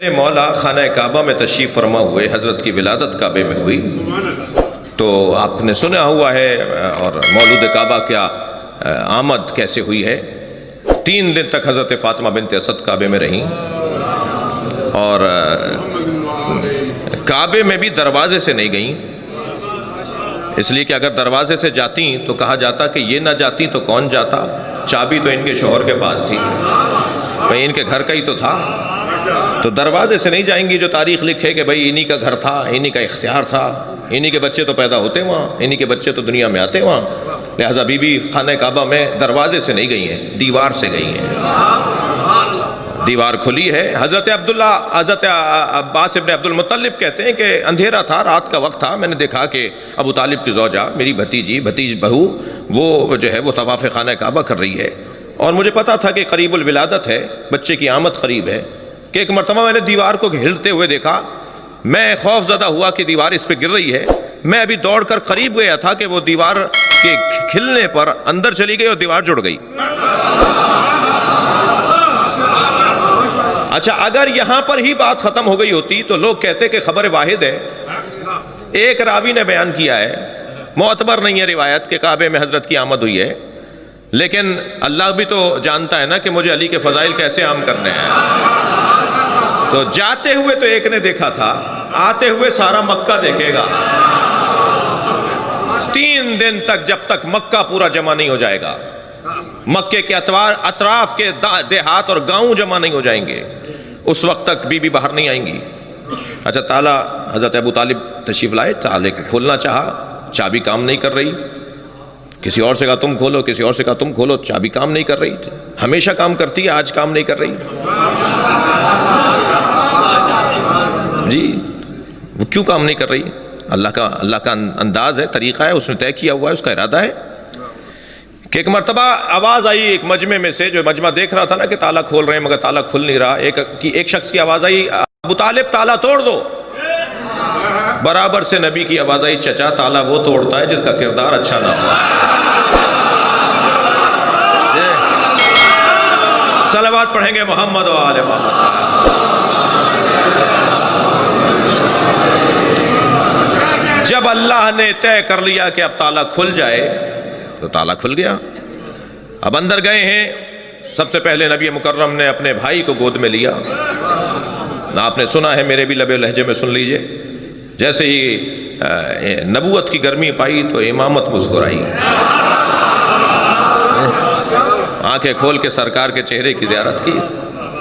میرے مولا خانہ کعبہ میں تشریف فرما ہوئے، حضرت کی ولادت کعبے میں ہوئی، تو آپ نے سنا ہوا ہے اور مولود کعبہ کیا آمد کیسے ہوئی ہے۔ 3 دن تک حضرت فاطمہ بنت اسد کعبے میں رہیں، اور کعبے میں بھی دروازے سے نہیں گئیں، اس لیے کہ اگر دروازے سے جاتی تو کہا جاتا کہ یہ نہ جاتی تو کون جاتا، چابی تو ان کے شوہر کے پاس تھی، بھئی ان کے گھر کا ہی تو تھا، تو دروازے سے نہیں جائیں گی جو تاریخ لکھے کہ بھئی انہی کا گھر تھا، انہی کا اختیار تھا، انہی کے بچے تو پیدا ہوتے وہاں، انہی کے بچے تو دنیا میں آتے وہاں، لہٰذا بی بی خانہ کعبہ میں دروازے سے نہیں گئی ہیں، دیوار سے گئی ہیں، دیوار کھلی ہے۔ حضرت عباس ابن عبد المطلب کہتے ہیں کہ اندھیرا تھا، رات کا وقت تھا، میں نے دیکھا کہ ابو طالب کی زوجہ میری بھتیج بہو وہ جو ہے وہ طواف خانہ کعبہ کر رہی ہے، اور مجھے پتا تھا کہ قریب الولادت ہے، بچے کی آمد قریب ہے، کہ ایک مرتبہ میں نے دیوار کو ہلتے ہوئے دیکھا، میں خوف زدہ ہوا کہ دیوار اس پہ گر رہی ہے، میں ابھی دوڑ کر قریب گیا تھا کہ وہ دیوار کے کھلنے پر اندر چلی گئی اور دیوار جڑ گئی۔ اچھا، اگر یہاں پر ہی بات ختم ہو گئی ہوتی تو لوگ کہتے کہ خبر واحد ہے، ایک راوی نے بیان کیا ہے، معتبر نہیں ہے روایت کہ کعبے میں حضرت کی آمد ہوئی ہے، لیکن اللہ بھی تو جانتا ہے نا کہ مجھے علی کے فضائل کیسے عام کرنے ہیں، تو جاتے ہوئے تو ایک نے دیکھا تھا، آتے ہوئے سارا مکہ دیکھے گا۔ 3 دن تک جب تک مکہ پورا جمع نہیں ہو جائے گا، مکے کے اطراف کے دیہات اور گاؤں جمع نہیں ہو جائیں گے، اس وقت تک بی بی باہر نہیں آئیں گی۔ اچھا، تالا حضرت ابو طالب تشریف لائے، تالے کو کھولنا چاہا، چابی کام نہیں کر رہی، کسی اور سے کہا تم کھولو، کسی اور سے کہا تم کھولو، چابی کام نہیں کر رہی، ہمیشہ کام کرتی ہے، آج کام نہیں کر رہی جی، وہ کیوں کام نہیں کر رہی؟ اللہ کا انداز ہے، طریقہ ہے، اس نے طے کیا ہوا ہے، اس کا ارادہ ہے کہ ایک مرتبہ آواز آئی ایک مجمع میں سے، جو مجمع دیکھ رہا تھا نا کہ تالا کھول رہے ہیں مگر تالا کھل نہیں رہا، ایک شخص کی آواز آئی، ابو طالب تالا توڑ دو۔ برابر سے نبی کی آواز آئی، چچا تالا وہ توڑتا ہے جس کا کردار اچھا نہ ہو۔ صلوات پڑھیں گے محمد و آل محمد۔ جب اللہ نے طے کر لیا کہ اب تالا کھل جائے تو تالا کھل گیا۔ اب اندر گئے ہیں، سب سے پہلے نبی مکرم نے اپنے بھائی کو گود میں لیا، آپ نے سنا ہے، میرے بھی لب لہجے میں سن لیجئے، جیسے ہی نبوت کی گرمی پائی تو امامت مسکرائی، آنکھیں کھول کے سرکار کے چہرے کی زیارت کی،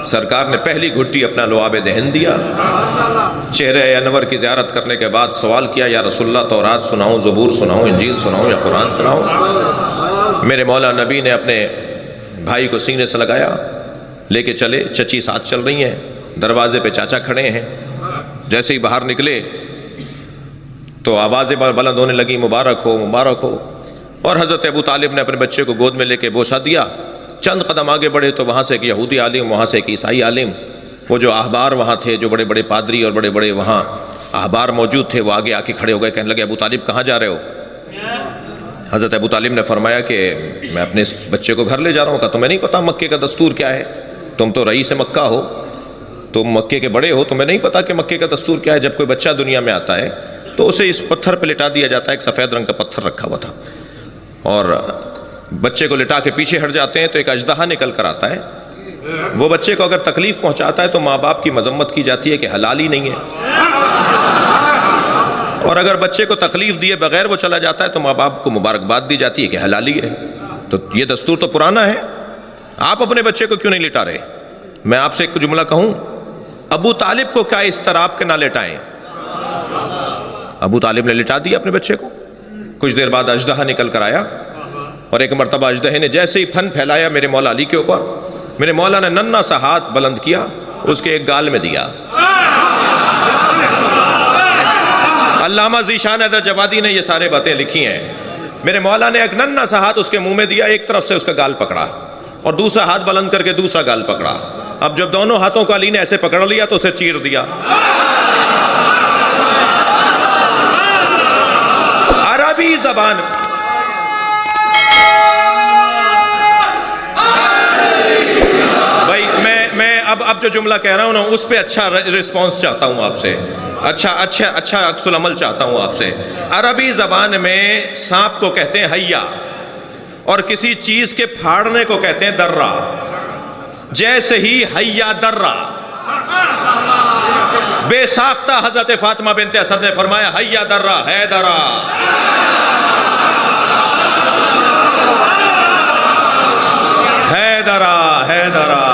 سرکار نے پہلی گھٹی اپنا لعاب دہن دیا، چہرے انور کی زیارت کرنے کے بعد سوال کیا، یا رسول اللہ تورات سناؤں، زبور سناؤں، انجیل سناؤں یا قرآن سناؤں؟ میرے مولا نبی نے اپنے بھائی کو سینے سے لگایا، لے کے چلے، چچی ساتھ چل رہی ہیں، دروازے پہ چاچا کھڑے ہیں، جیسے ہی باہر نکلے تو آوازیں بلند ہونے لگی، مبارک ہو مبارک ہو، اور حضرت ابو طالب نے اپنے بچے کو گود میں لے کے بوسہ دیا۔ چند قدم آگے بڑھے تو وہاں سے ایک یہودی عالم، وہاں سے ایک عیسائی عالم، وہ جو احبار وہاں تھے، جو بڑے بڑے پادری اور بڑے بڑے وہاں احبار موجود تھے، وہ آگے آ کے کھڑے ہو گئے، کہنے لگے ابو طالب کہاں جا رہے ہو؟ حضرت ابو طالب نے فرمایا کہ میں اپنے اس بچے کو گھر لے جا رہا ہوں۔ کہا تمہیں نہیں پتا مکے کا دستور کیا ہے؟ تم تو رئیس مکہ ہو، تم مکے کے بڑے ہو، تمہیں نہیں پتا کہ مکے کا دستور کیا ہے؟ جب کوئی بچہ دنیا میں آتا ہے تو اسے اس پتھر پہ لٹا دیا جاتا ہے، ایک سفید رنگ کا پتھر رکھا ہوا تھا، اور بچے کو لٹا کے پیچھے ہٹ جاتے ہیں تو ایک اژدہا نکل کر آتا ہے، وہ بچے کو اگر تکلیف پہنچاتا ہے تو ماں باپ کی مذمت کی جاتی ہے کہ حلال ہی نہیں ہے، اور اگر بچے کو تکلیف دیے بغیر وہ چلا جاتا ہے تو ماں باپ کو مبارکباد دی جاتی ہے کہ حلالی ہے۔ تو یہ دستور تو پرانا ہے، آپ اپنے بچے کو کیوں نہیں لٹا رہے؟ میں آپ سے ایک جملہ کہوں، ابو طالب کو کیا اضطراب کے نہ لٹائیں؟ ابو طالب نے لٹا دیا اپنے بچے کو۔ کچھ دیر بعد اژدہا نکل کر آیا، اور ایک مرتبہ اژدہے نے جیسے ہی پھن پھیلایا میرے مولا علی کے اوپر، میرے مولا نے ننھا سا ہاتھ بلند کیا، اس کے ایک گال میں دیا۔ علامہ ذیشان حیدر جوادی نے یہ سارے باتیں لکھی ہیں، میرے مولا نے ایک ننھا سا ہاتھ اس کے منہ میں دیا، ایک طرف سے اس کا گال پکڑا اور دوسرا ہاتھ بلند کر کے دوسرا گال پکڑا، اب جب دونوں ہاتھوں کو علی نے ایسے پکڑ لیا تو اسے چیر دیا۔ عربی زبان بھائی، میں اب جو جملہ کہہ رہا ہوں نا اس پہ اچھا رسپانس چاہتا ہوں آپ سے، اچھا عکس العمل چاہتا ہوں آپ سے۔ عربی زبان میں سانپ کو کہتے ہیں حیا، اور کسی چیز کے پھاڑنے کو کہتے ہیں درہ۔ جیسے ہی حیا درہ بے ساختہ حضرت فاطمہ بنت اسد نے فرمایا حیا درہ ہے درہ، ہے درہ ہے درہ۔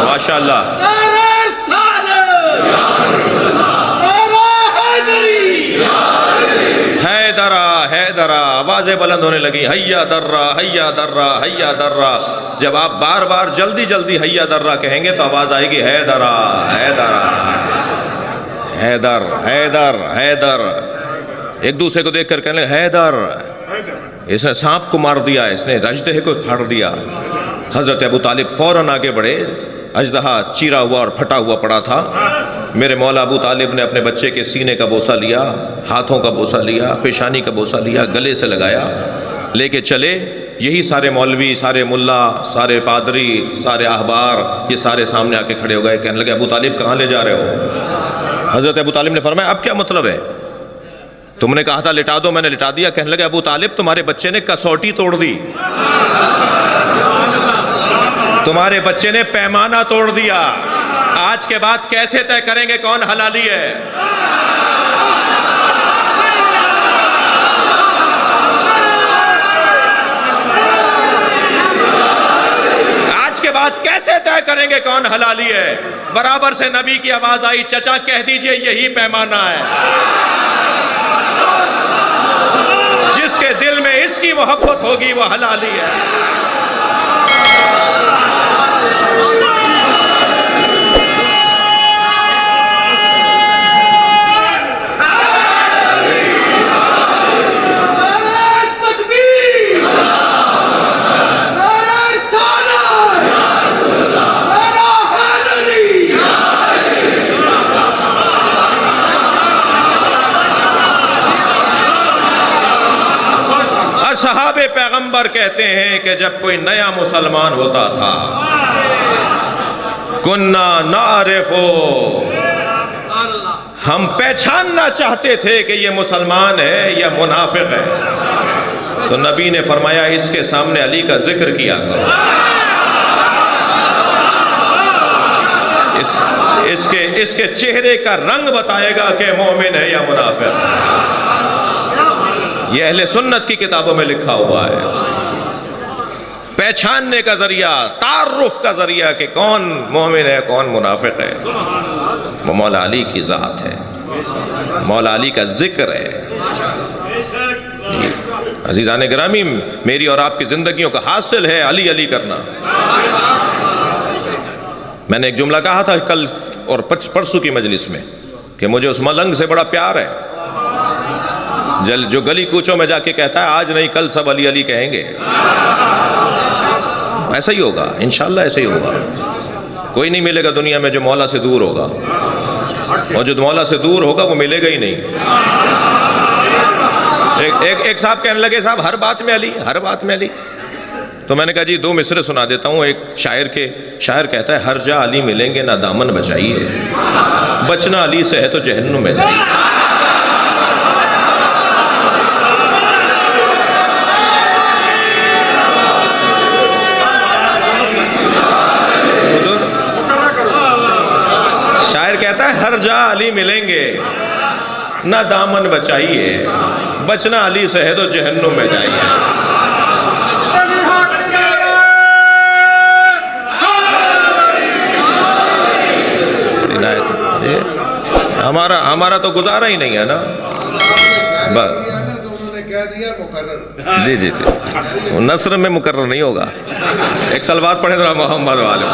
ماشاءاللہ حیدرہ، آوازیں بلند ہونے لگی، حیا درہ حیا درہ حیا درہ۔ جب آپ بار بار جلدی جلدی حیا درہ کہیں گے تو آواز آئے گی حیدرہ حیدرہ حیدر حیدر حیدر۔ ایک دوسرے کو دیکھ کر کہنے لگے حیدر، اس نے سانپ کو مار دیا، اس نے اژدہے کو پھاڑ دیا۔ حضرت ابو طالب فوراً آگے بڑھے، اژدہا چیرا ہوا اور پھٹا ہوا پڑا تھا۔ میرے مولا ابو طالب نے اپنے بچے کے سینے کا بوسہ لیا، ہاتھوں کا بوسہ لیا، پیشانی کا بوسہ لیا، گلے سے لگایا، لے کے چلے۔ یہی سارے مولوی، سارے ملا، سارے پادری، سارے احبار، یہ سارے سامنے آ کے کھڑے ہو گئے، کہنے لگے ابو طالب کہاں لے جا رہے ہو؟ حضرت ابو طالب نے فرمایا اب کیا مطلب ہے؟ تم نے کہا تھا لٹا دو، میں نے لٹا دیا۔ کہنے لگے ابو طالب تمہارے بچے نے کسوٹی توڑ دی، تمہارے بچے نے پیمانہ توڑ دیا، آج کے بعد کیسے طے کریں گے کون حلالی ہے؟ آج کے بعد کیسے طے کریں گے کون حلالی ہے؟ برابر سے نبی کی آواز آئی، چچا کہہ دیجئے یہی پیمانہ ہے، جس کے دل میں اس کی محبت ہوگی وہ حلالی ہے۔ صحابہ پیغمبر کہتے ہیں کہ جب کوئی نیا مسلمان ہوتا تھا، کننا نعرفو، ہم پہچاننا چاہتے تھے کہ یہ مسلمان ہے یا منافق ہے، تو نبی نے فرمایا اس کے سامنے علی کا ذکر کیا کرو، اس کے چہرے کا رنگ بتائے گا کہ مومن ہے یا منافق ہے۔ یہ اہل سنت کی کتابوں میں لکھا ہوا ہے، پہچاننے کا ذریعہ، تعارف کا ذریعہ کہ کون مومن ہے کون منافق ہے، وہ مولا علی کی ذات ہے، مولا علی کا ذکر ہے۔ عزیزان گرامی، میری اور آپ کی زندگیوں کا حاصل ہے علی علی کرنا۔ میں نے ایک جملہ کہا تھا کل اور پرسوں کی مجلس میں کہ مجھے اس ملنگ سے بڑا پیار ہے جو گلی کوچوں میں جا کے کہتا ہے آج نہیں کل سب علی علی کہیں گے۔ ایسا ہی ہوگا انشاءاللہ، ایسا ہی ہوگا۔ کوئی نہیں ملے گا دنیا میں جو مولا سے دور ہوگا، اور جو مولا سے دور ہوگا وہ ملے گا ہی نہیں۔ ایک صاحب کہنے لگے صاحب ہر بات میں علی، ہر بات میں علی، تو میں نے کہا جی دو مصرے سنا دیتا ہوں۔ ایک شاعر کہتا ہے ہر جا علی ملیں گے نہ دامن بچائیے، بچنا علی سے ہے تو جہنم میں جائیے۔ شاعر کہتا ہے ہر جا علی ملیں گے نہ دامن بچائیے، بچنا علی سے ہے تو جہنم میں جائیے۔ ہمارا تو گزارا ہی نہیں ہے نا، بس جی جی جی، نثر میں مقرر نہیں ہوگا۔ ایک سلوات پڑھیں ذرا محمد والے۔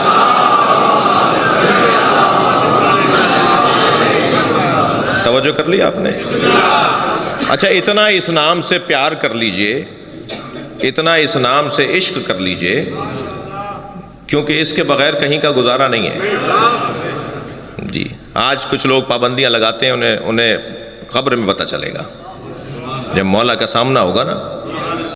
توجہ کر لی آپ نے؟ اچھا، اتنا اس نام سے پیار کر لیجئے، اتنا اس نام سے عشق کر لیجئے، کیونکہ اس کے بغیر کہیں کا گزارا نہیں ہے۔ جی، آج کچھ لوگ پابندیاں لگاتے ہیں، انہیں قبر میں پتہ چلے گا، جب مولا کا سامنا ہوگا نا